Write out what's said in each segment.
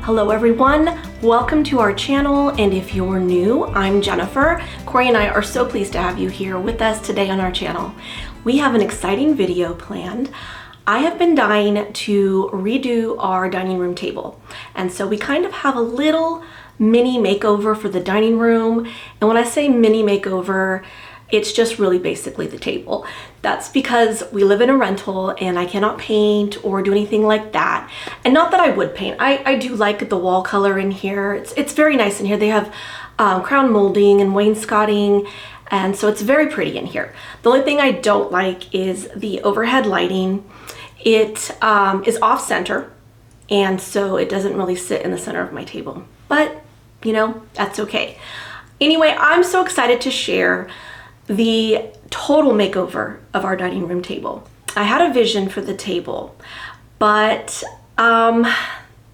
Hello everyone, welcome to our channel, and if you're new, I'm Jennifer. Cory and I are so pleased to have you here with us today on our channel. We have an exciting video planned. I have been dying to redo our dining room table, and so we kind of have a little mini makeover for the dining room. And when I say mini makeover, it's just really basically the table. That's because we live in a rental and I cannot paint or do anything like that. And not that I would paint. I do like the wall color in here. It's very nice in here. They have crown molding and wainscoting, and so it's very pretty in here. The only thing I don't like is the overhead lighting. It is off center, and so it doesn't really sit in the center of my table. But, you know, that's okay. Anyway, I'm so excited to share the total makeover of our dining room table. I had a vision for the table, but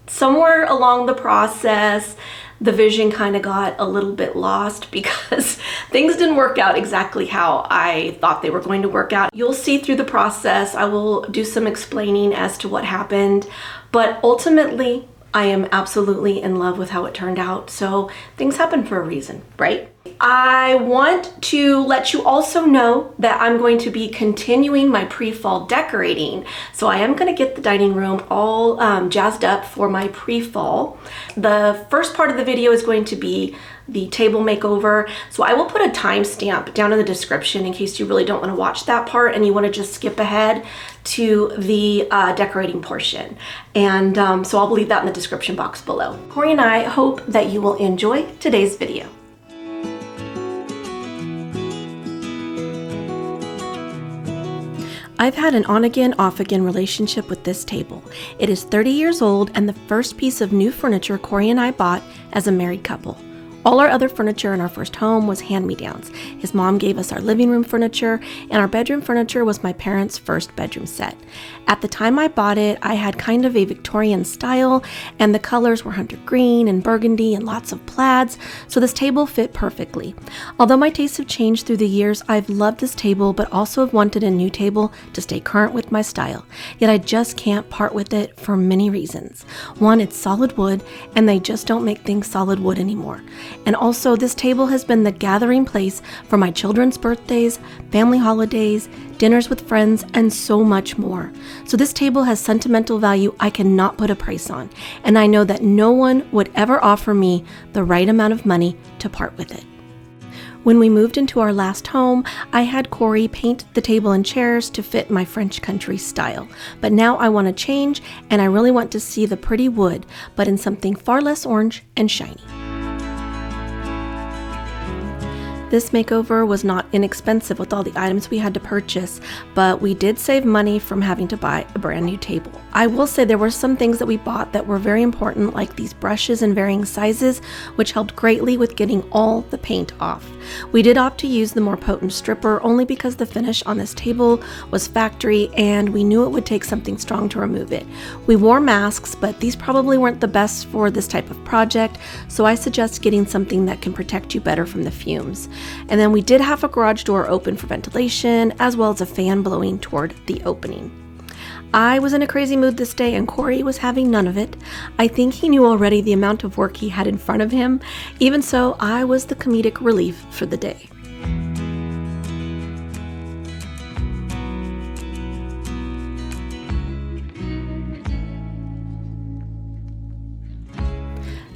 somewhere along the process, the vision kind of got a little bit lost because things didn't work out exactly how I thought they were going to work out. You'll see through the process. I will do some explaining as to what happened, but ultimately, I am absolutely in love with how it turned out. So things happen for a reason, right? I want to let you also know that I'm going to be continuing my pre-fall decorating. So I am going to get the dining room all jazzed up for my pre-fall. The first part of the video is going to be the table makeover. So I will put a timestamp down in the description in case you really don't want to watch that part and you want to just skip ahead to the decorating portion. And so I'll leave that in the description box below. Cory and I hope that you will enjoy today's video. I've had an on-again, off-again relationship with this table. It is 30 years old and the first piece of new furniture Cory and I bought as a married couple. All our other furniture in our first home was hand-me-downs. His mom gave us our living room furniture, and our bedroom furniture was my parents' first bedroom set. At the time I bought it, I had kind of a Victorian style, and the colors were hunter green and burgundy and lots of plaids, so this table fit perfectly. Although my tastes have changed through the years, I've loved this table, but also have wanted a new table to stay current with my style. Yet I just can't part with it for many reasons. One, it's solid wood, and they just don't make things solid wood anymore. And also, this table has been the gathering place for my children's birthdays, family holidays, dinners with friends, and so much more. So this table has sentimental value I cannot put a price on, and I know that no one would ever offer me the right amount of money to part with it. When we moved into our last home, I had Cory paint the table and chairs to fit my French country style. But now I want to change, and I really want to see the pretty wood, but in something far less orange and shiny. This makeover was not inexpensive with all the items we had to purchase, but we did save money from having to buy a brand new table. I will say there were some things that we bought that were very important, like these brushes in varying sizes, which helped greatly with getting all the paint off. We did opt to use the more potent stripper only because the finish on this table was factory and we knew it would take something strong to remove it. We wore masks, but these probably weren't the best for this type of project, so I suggest getting something that can protect you better from the fumes. And then we did have a garage door open for ventilation, as well as a fan blowing toward the opening. I was in a crazy mood this day and Cory was having none of it. I think he knew already the amount of work he had in front of him. Even so, I was the comedic relief for the day.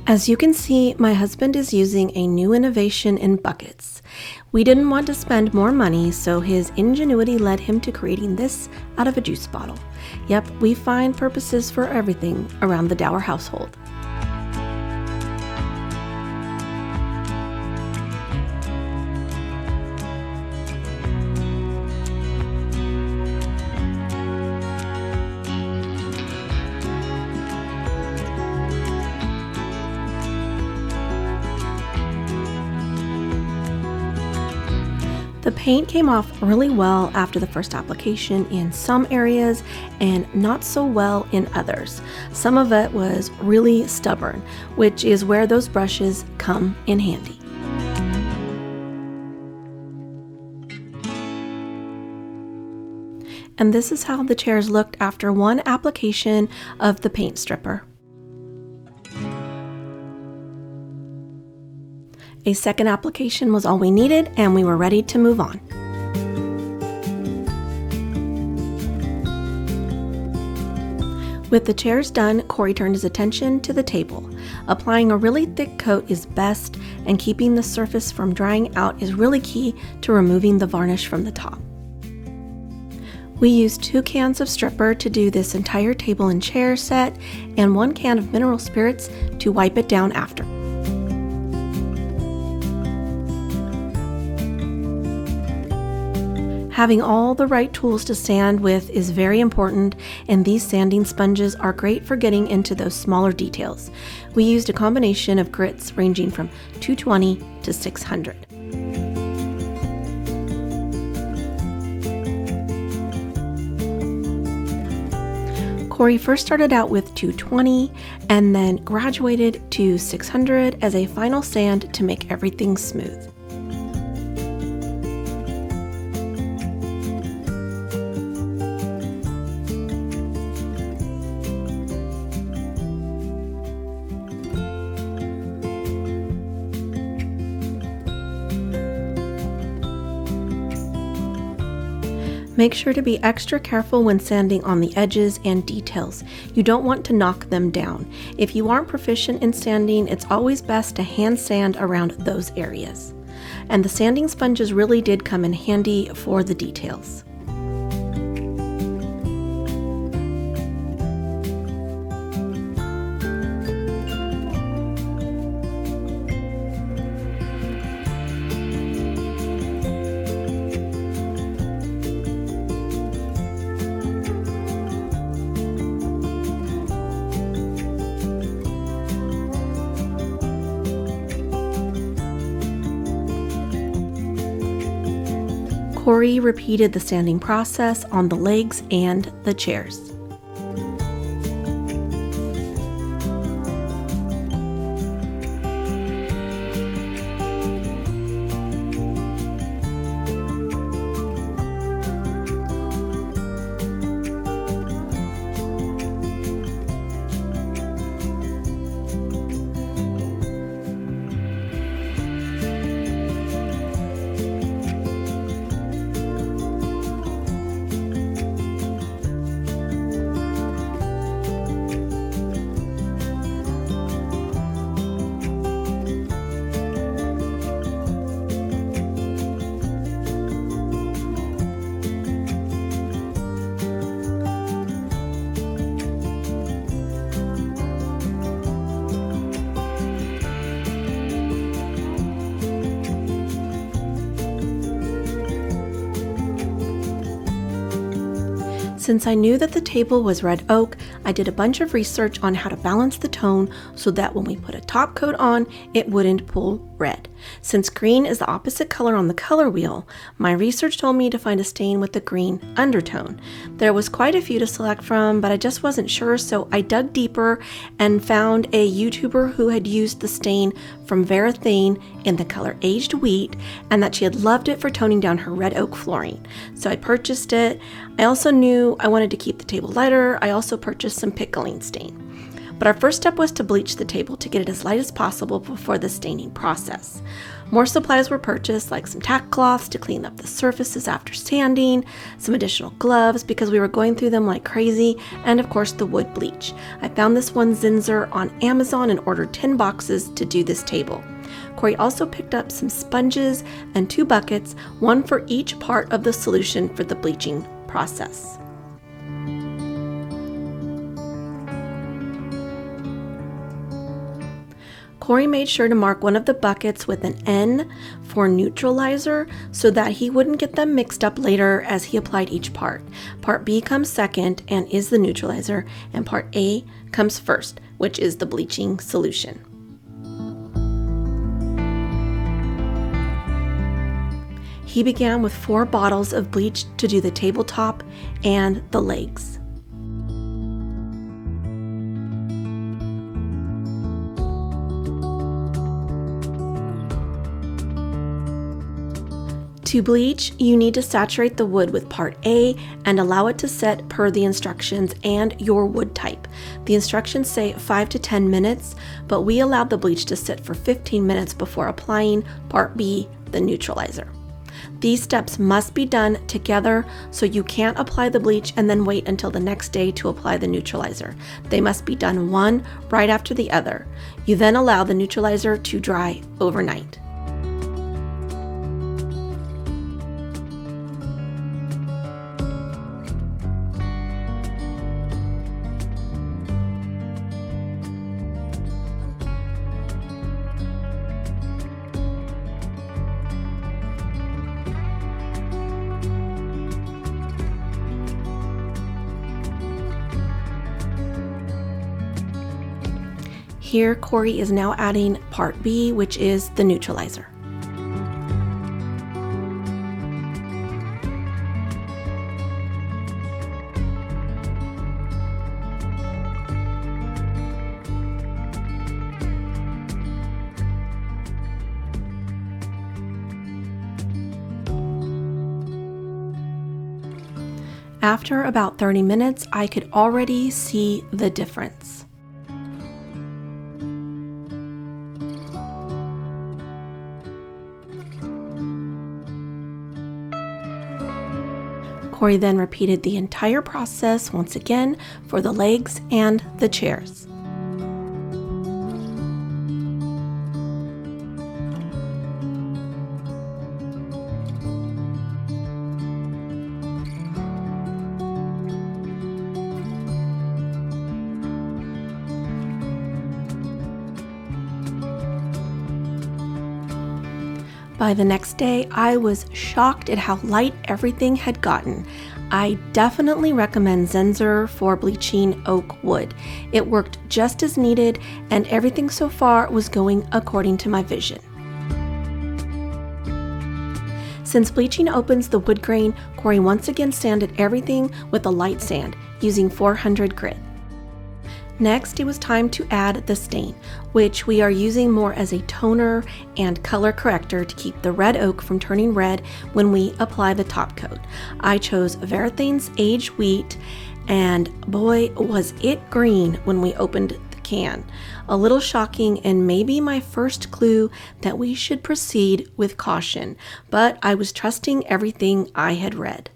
As you can see, my husband is using a new innovation in buckets. We didn't want to spend more money, so his ingenuity led him to creating this out of a juice bottle. Yep, we find purposes for everything around the Dauer household. The paint came off really well after the first application in some areas and not so well in others. Some of it was really stubborn, which is where those brushes come in handy. And this is how the chairs looked after one application of the paint stripper. A second application was all we needed, and we were ready to move on. With the chairs done, Cory turned his attention to the table. Applying a really thick coat is best, and keeping the surface from drying out is really key to removing the varnish from the top. We used 2 cans of stripper to do this entire table and chair set, and 1 can of mineral spirits to wipe it down after. Having all the right tools to sand with is very important, and these sanding sponges are great for getting into those smaller details. We used a combination of grits ranging from 220 to 600. Cory first started out with 220 and then graduated to 600 as a final sand to make everything smooth. Make sure to be extra careful when sanding on the edges and details. You don't want to knock them down. If you aren't proficient in sanding, it's always best to hand sand around those areas. And the sanding sponges really did come in handy for the details. Cory repeated the sanding process on the legs and the chairs. Since I knew that the table was red oak, I did a bunch of research on how to balance the tone so that when we put a top coat on, it wouldn't pull red. Since green is the opposite color on the color wheel, my research told me to find a stain with a green undertone. There was quite a few to select from, but I just wasn't sure, so I dug deeper and found a YouTuber who had used the stain from Varathane in the color Aged Wheat, and that she had loved it for toning down her red oak flooring. So I purchased it. I also knew I wanted to keep the table lighter. I also purchased some Pickling Stain. But our first step was to bleach the table to get it as light as possible before the staining process. More supplies were purchased, like some tack cloths to clean up the surfaces after sanding, some additional gloves because we were going through them like crazy, and of course the wood bleach. I found this one Zinsser on Amazon and ordered 10 boxes to do this table. Cory also picked up some sponges and 2 buckets, one for each part of the solution for the bleaching process. Cory made sure to mark one of the buckets with an N for neutralizer so that he wouldn't get them mixed up later as he applied each part. Part B comes second and is the neutralizer, and part A comes first, which is the bleaching solution. He began with 4 bottles of bleach to do the tabletop and the legs. To bleach, you need to saturate the wood with part A and allow it to set per the instructions and your wood type. The instructions say 5 to 10 minutes, but we allowed the bleach to sit for 15 minutes before applying part B, the neutralizer. These steps must be done together, so you can't apply the bleach and then wait until the next day to apply the neutralizer. They must be done one right after the other. You then allow the neutralizer to dry overnight. Here, Cory is now adding part B, which is the neutralizer. After about 30 minutes, I could already see the difference. Cory then repeated the entire process once again for the legs and the chairs. By the next day, I was shocked at how light everything had gotten. I definitely recommend Zenser for bleaching oak wood. It worked just as needed, and everything so far was going according to my vision. Since bleaching opens the wood grain, Cory once again sanded everything with a light sand using 400 grit. Next, it was time to add the stain, which we are using more as a toner and color corrector to keep the red oak from turning red when we apply the top coat. I chose Varathane's Aged Wheat, and boy, was it green when we opened the can. A little shocking and maybe my first clue that we should proceed with caution, but I was trusting everything I had read.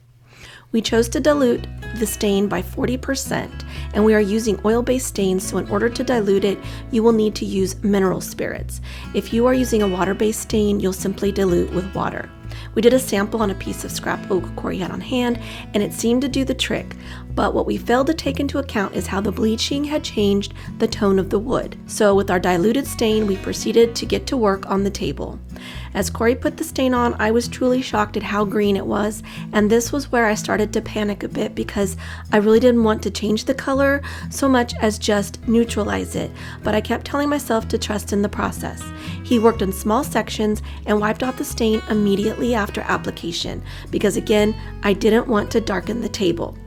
We chose to dilute the stain by 40%, and we are using oil-based stains, so in order to dilute it, you will need to use mineral spirits. If you are using a water-based stain, you'll simply dilute with water. We did a sample on a piece of scrap oak Cory had on hand, and it seemed to do the trick, but what we failed to take into account is how the bleaching had changed the tone of the wood. So with our diluted stain, we proceeded to get to work on the table. As Cory put the stain on, I was truly shocked at how green it was, and this was where I started to panic a bit because I really didn't want to change the color so much as just neutralize it, but I kept telling myself to trust in the process. He worked in small sections and wiped off the stain immediately after application because, again, I didn't want to darken the table.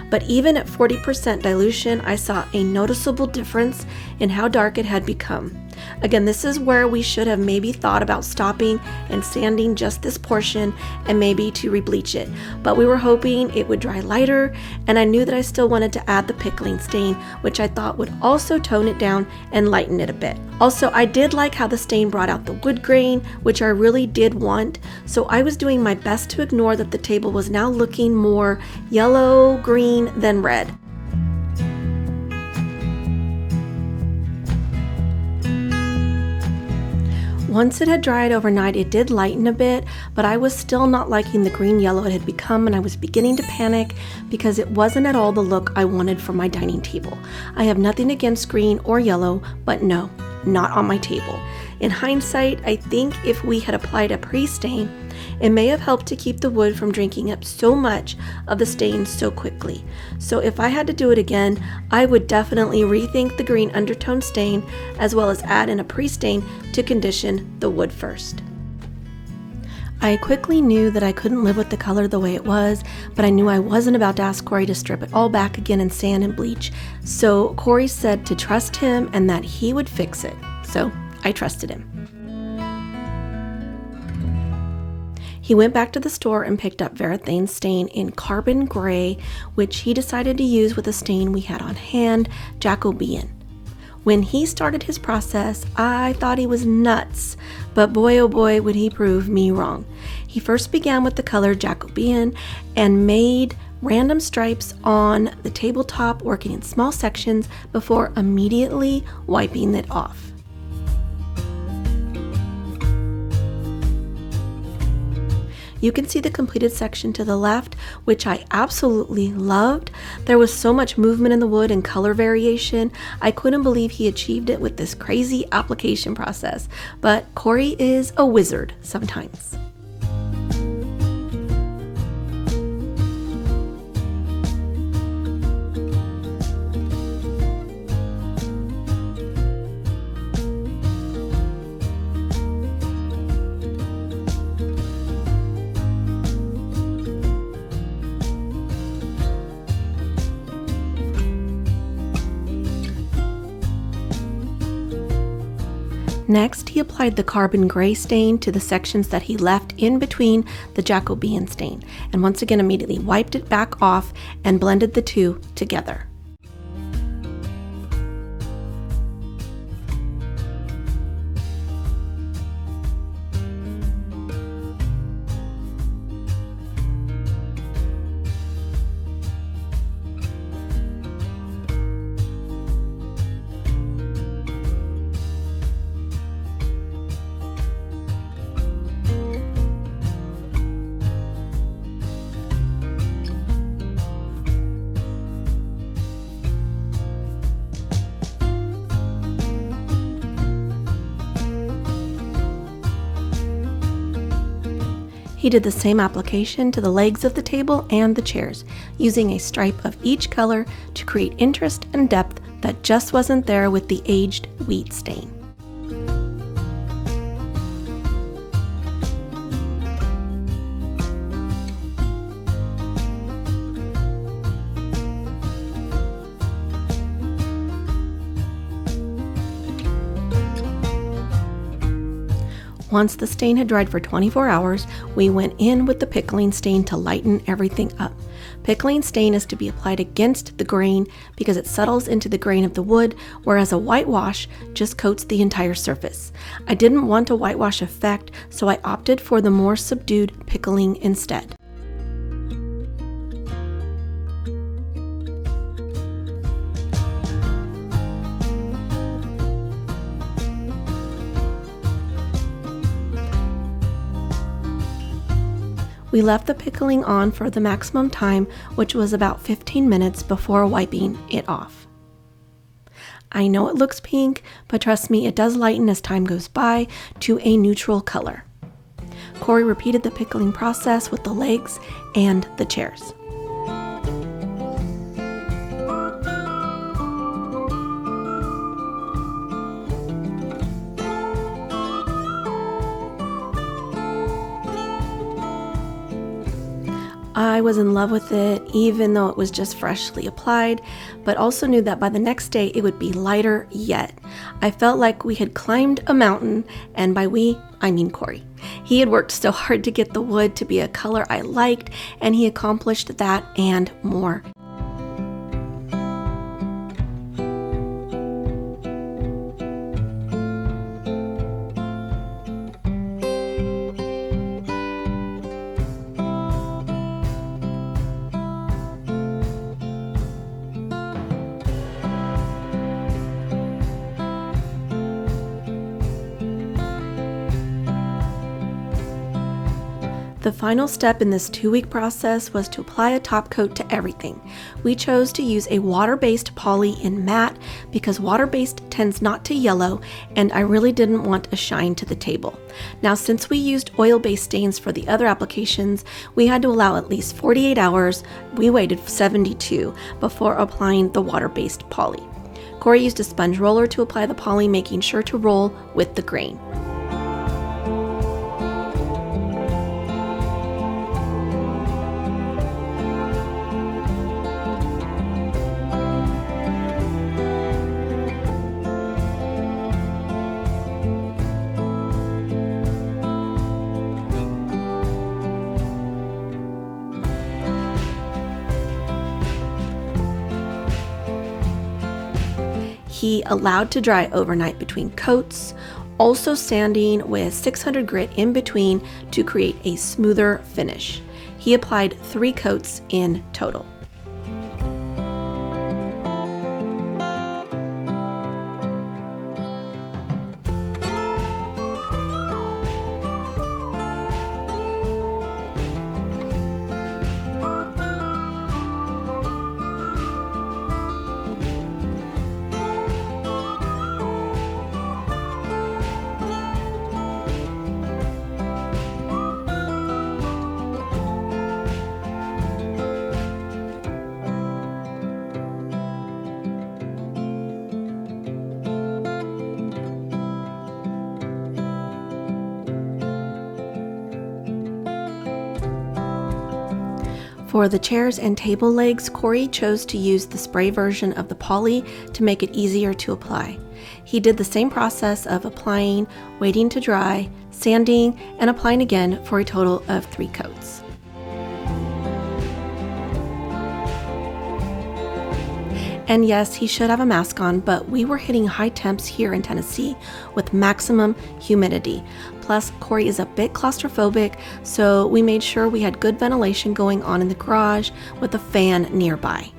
But even at 40% dilution, I saw a noticeable difference in how dark it had become. Again, this is where we should have maybe thought about stopping and sanding just this portion and maybe to rebleach it. But we were hoping it would dry lighter, and I knew that I still wanted to add the pickling stain, which I thought would also tone it down and lighten it a bit. Also, I did like how the stain brought out the wood grain, which I really did want, so I was doing my best to ignore that the table was now looking more yellow, green than red. Once it had dried overnight, it did lighten a bit, but I was still not liking the green-yellow it had become, and I was beginning to panic because it wasn't at all the look I wanted for my dining table. I have nothing against green or yellow, but no, not on my table. In hindsight, I think if we had applied a pre-stain, it may have helped to keep the wood from drinking up so much of the stain so quickly. So if I had to do it again, I would definitely rethink the green undertone stain as well as add in a pre-stain to condition the wood first. I quickly knew that I couldn't live with the color the way it was, but I knew I wasn't about to ask Cory to strip it all back again in sand and bleach. So Cory said to trust him and that he would fix it. So I trusted him. He went back to the store and picked up Verethane's stain in carbon gray, which he decided to use with a stain we had on hand, Jacobean. When he started his process, I thought he was nuts, but boy oh boy would he prove me wrong. He first began with the color Jacobean and made random stripes on the tabletop, working in small sections before immediately wiping it off. You can see the completed section to the left, which I absolutely loved. There was so much movement in the wood and color variation. I couldn't believe he achieved it with this crazy application process, but Cory is a wizard sometimes. Next, he applied the carbon gray stain to the sections that he left in between the Jacobean stain, and once again immediately wiped it back off and blended the two together. He did the same application to the legs of the table and the chairs, using a stripe of each color to create interest and depth that just wasn't there with the aged wheat stain. Once the stain had dried for 24 hours, we went in with the pickling stain to lighten everything up. Pickling stain is to be applied against the grain because it settles into the grain of the wood, whereas a whitewash just coats the entire surface. I didn't want a whitewash effect, so I opted for the more subdued pickling instead. We left the pickling on for the maximum time, which was about 15 minutes before wiping it off. I know it looks pink, but trust me, it does lighten as time goes by to a neutral color. Cory repeated the pickling process with the legs and the chairs. I was in love with it, even though it was just freshly applied, but also knew that by the next day it would be lighter yet. I felt like we had climbed a mountain, and by we, I mean Cory. He had worked so hard to get the wood to be a color I liked, and he accomplished that and more. The final step in this 2-week process was to apply a top coat to everything. We chose to use a water-based poly in matte because water-based tends not to yellow, and I really didn't want a shine to the table. Now, since we used oil-based stains for the other applications, we had to allow at least 48 hours. We waited 72 before applying the water-based poly. Cory used a sponge roller to apply the poly, making sure to roll with the grain. he allowed to dry overnight between coats, also sanding with 600 grit in between to create a smoother finish. He applied 3 coats in total. For the chairs and table legs, Cory chose to use the spray version of the poly to make it easier to apply. He did the same process of applying, waiting to dry, sanding, and applying again for a total of 3 coats. And yes, he should have a mask on, but we were hitting high temps here in Tennessee with maximum humidity. Plus, Cory is a bit claustrophobic, so we made sure we had good ventilation going on in the garage with a fan nearby.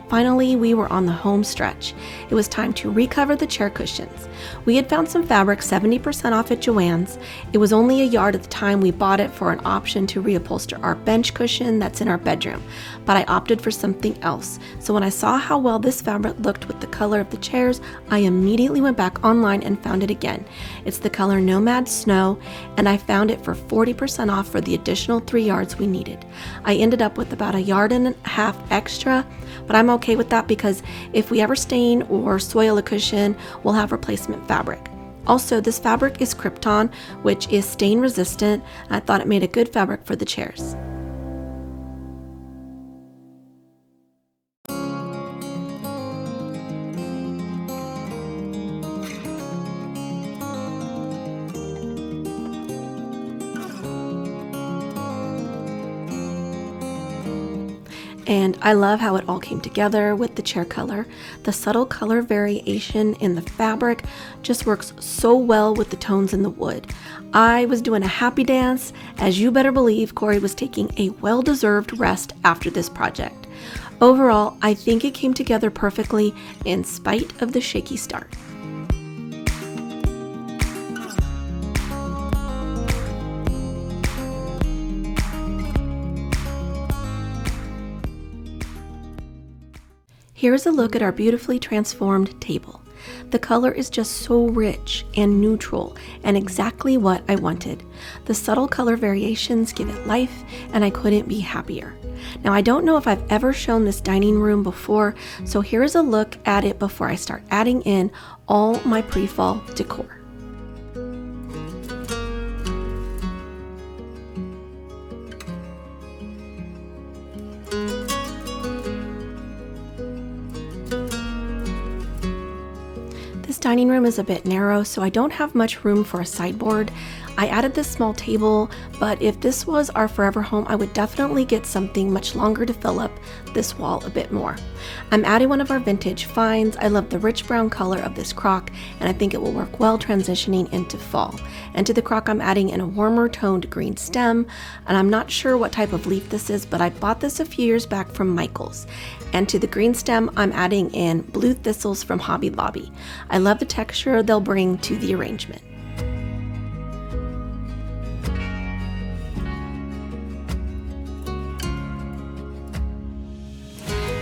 Finally, we were on the home stretch. It was time to recover the chair cushions. We had found some fabric 70% off at Joann's. It was only a yard at the time we bought it for an option to reupholster our bench cushion that's in our bedroom, but I opted for something else. So when I saw how well this fabric looked with the color of the chairs, I immediately went back online and found it again. It's the color Nomad Snow, and I found it for 40% off for the additional 3 yards we needed. I ended up with about 1.5 yards extra, but I'm okay with that because if we ever stain or soil a cushion, we'll have replacement fabric. Also, this fabric is Krypton, which is stain resistant. I thought it made a good fabric for the chairs. And I love how it all came together with the chair color. The subtle color variation in the fabric just works so well with the tones in the wood. I was doing a happy dance, as you better believe Cory was taking a well-deserved rest after this project. Overall, I think it came together perfectly in spite of the shaky start. Here's a look at our beautifully transformed table. The color is just so rich and neutral and exactly what I wanted. The subtle color variations give it life, and I couldn't be happier. Now, I don't know if I've ever shown this dining room before, so here's a look at it before I start adding in all my pre-fall decor. This dining room is a bit narrow, so I don't have much room for a sideboard. I added this small table, but if this was our forever home, I would definitely get something much longer to fill up this wall a bit more. I'm adding one of our vintage finds. I love the rich brown color of this crock, and I think it will work well transitioning into fall. And to the crock, I'm adding in a warmer toned green stem, and I'm not sure what type of leaf this is, but I bought this a few years back from Michael's. And to the green stem, I'm adding in blue thistles from Hobby Lobby. I love the texture they'll bring to the arrangement.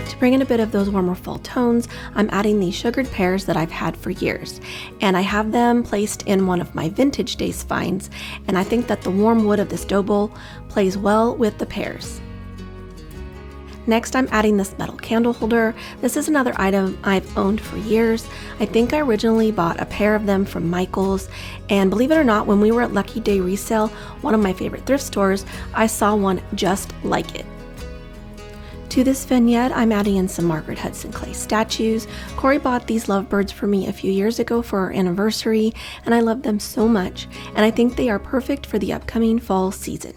To bring in a bit of those warmer fall tones, I'm adding these sugared pears that I've had for years, and I have them placed in one of my vintage days finds, and I think that the warm wood of this dough bowl plays well with the pears. Next, I'm adding this metal candle holder. This is another item I've owned for years. I think I originally bought a pair of them from Michael's, and believe it or not, when we were at Lucky Day Resale, one of my favorite thrift stores, I saw one just like it. To this vignette, I'm adding in some Margaret Hudson clay statues. Cory bought these lovebirds for me a few years ago for our anniversary, and I love them so much, and I think they are perfect for the upcoming fall season.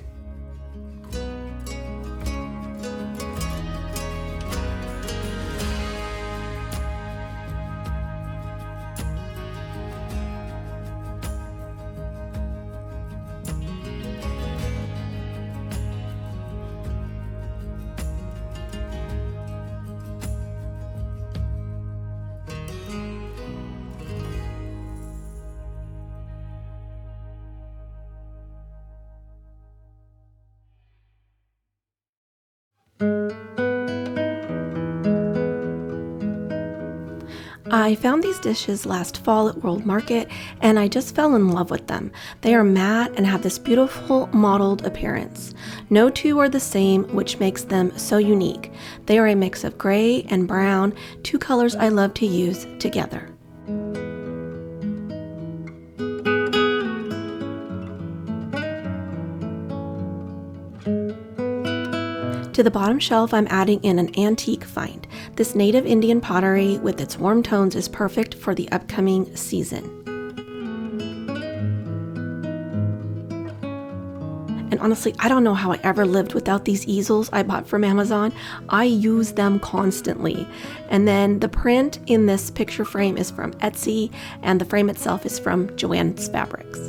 I found these dishes last fall at World Market and I just fell in love with them. They are matte and have this beautiful mottled appearance. No two are the same, which makes them so unique. They are a mix of gray and brown, two colors I love to use together. To the bottom shelf, I'm adding in an antique find. This native Indian pottery with its warm tones is perfect for the upcoming season. And honestly, I don't know how I ever lived without these easels I bought from Amazon. I use them constantly. And then the print in this picture frame is from Etsy, and the frame itself is from Joann's Fabrics.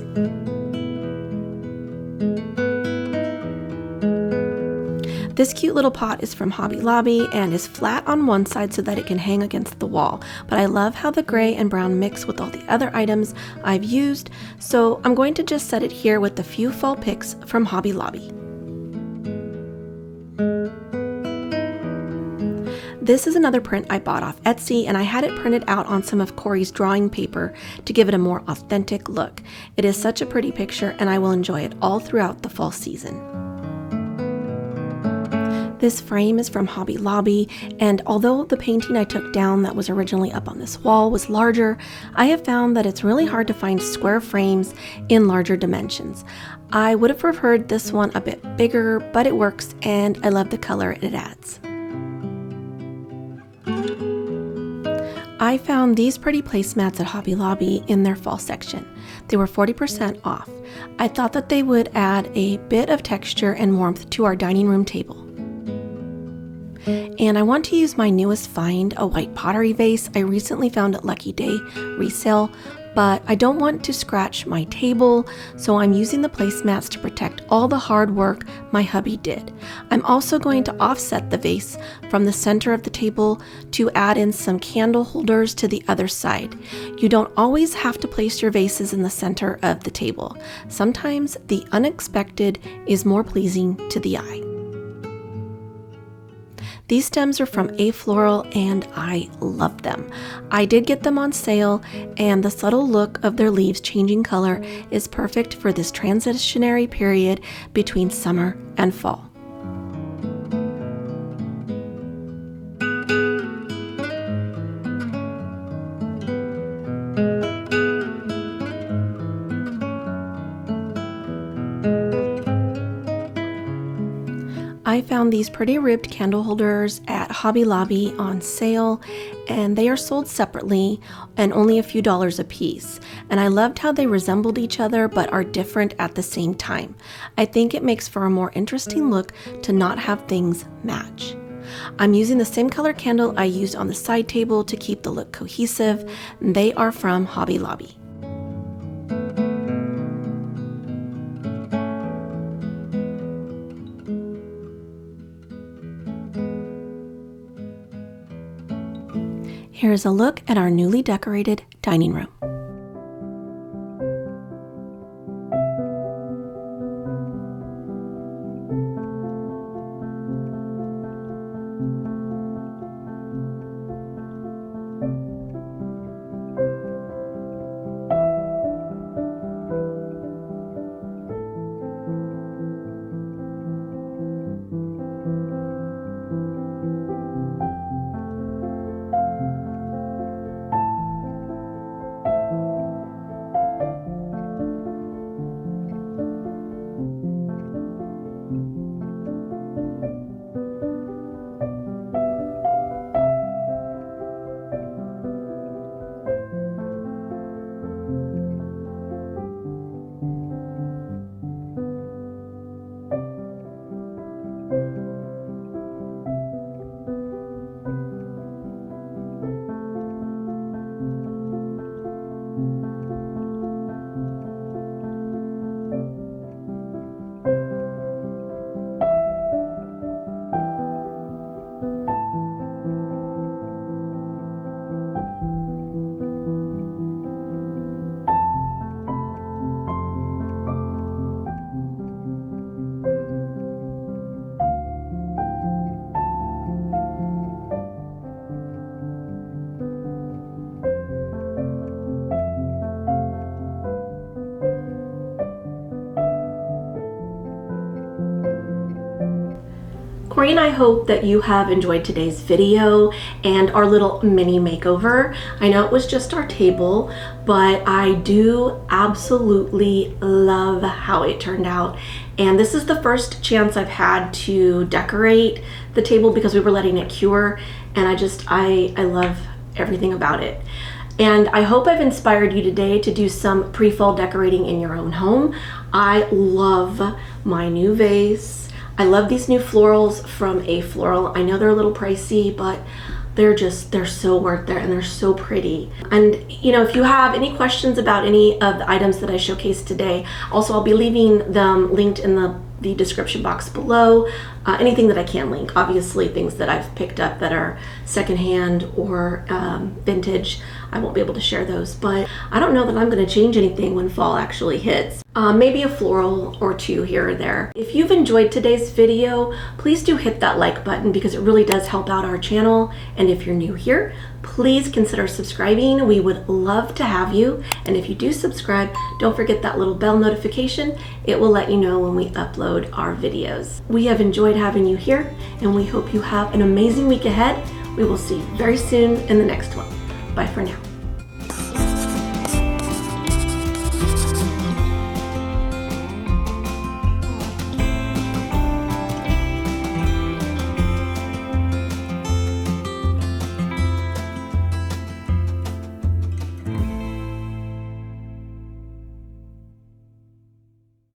This cute little pot is from Hobby Lobby and is flat on one side so that it can hang against the wall, but I love how the gray and brown mix with all the other items I've used, so I'm going to just set it here with a few fall picks from Hobby Lobby. This is another print I bought off Etsy, and I had it printed out on some of Cory's drawing paper to give it a more authentic look. It is such a pretty picture and I will enjoy it all throughout the fall season. This frame is from Hobby Lobby, and although the painting I took down that was originally up on this wall was larger, I have found that it's really hard to find square frames in larger dimensions. I would have preferred this one a bit bigger, but it works and I love the color it adds. I found these pretty placemats at Hobby Lobby in their fall section. They were 40% off. I thought that they would add a bit of texture and warmth to our dining room table. And I want to use my newest find, a white pottery vase I recently found at Lucky Day resale, but I don't want to scratch my table, so I'm using the placemats to protect all the hard work my hubby did. I'm also going to offset the vase from the center of the table to add in some candle holders to the other side. You don't always have to place your vases in the center of the table. Sometimes the unexpected is more pleasing to the eye. These stems are from Afloral and I love them. I did get them on sale, and the subtle look of their leaves changing color is perfect for this transitionary period between summer and fall. I found these pretty ribbed candle holders at Hobby Lobby on sale, and they are sold separately and only a few dollars a piece. And I loved how they resembled each other but are different at the same time. I think it makes for a more interesting look to not have things match. I'm using the same color candle I used on the side table to keep the look cohesive. They are from Hobby Lobby. Here is a look at our newly decorated dining room. Cory and I hope that you have enjoyed today's video and our little mini makeover. I know it was just our table, but I do absolutely love how it turned out. And this is the first chance I've had to decorate the table because we were letting it cure, and I love everything about it. And I hope I've inspired you today to do some pre-fall decorating in your own home. I love my new vase. I love these new florals from Afloral. I know they're a little pricey, but they're so worth it, and they're so pretty. And you know, if you have any questions about any of the items that I showcased today, also I'll be leaving them linked in the description box below. Anything that I can link, obviously things that I've picked up that are secondhand or vintage, I won't be able to share those, but I don't know that I'm going to change anything when fall actually hits. Maybe a floral or two here or there. If you've enjoyed today's video, please do hit that like button because it really does help out our channel. And if you're new here, please consider subscribing. We would love to have you. And if you do subscribe, don't forget that little bell notification. It will let you know when we upload our videos. We have enjoyed having you here, and we hope you have an amazing week ahead. We will see you very soon in the next one. Bye for now.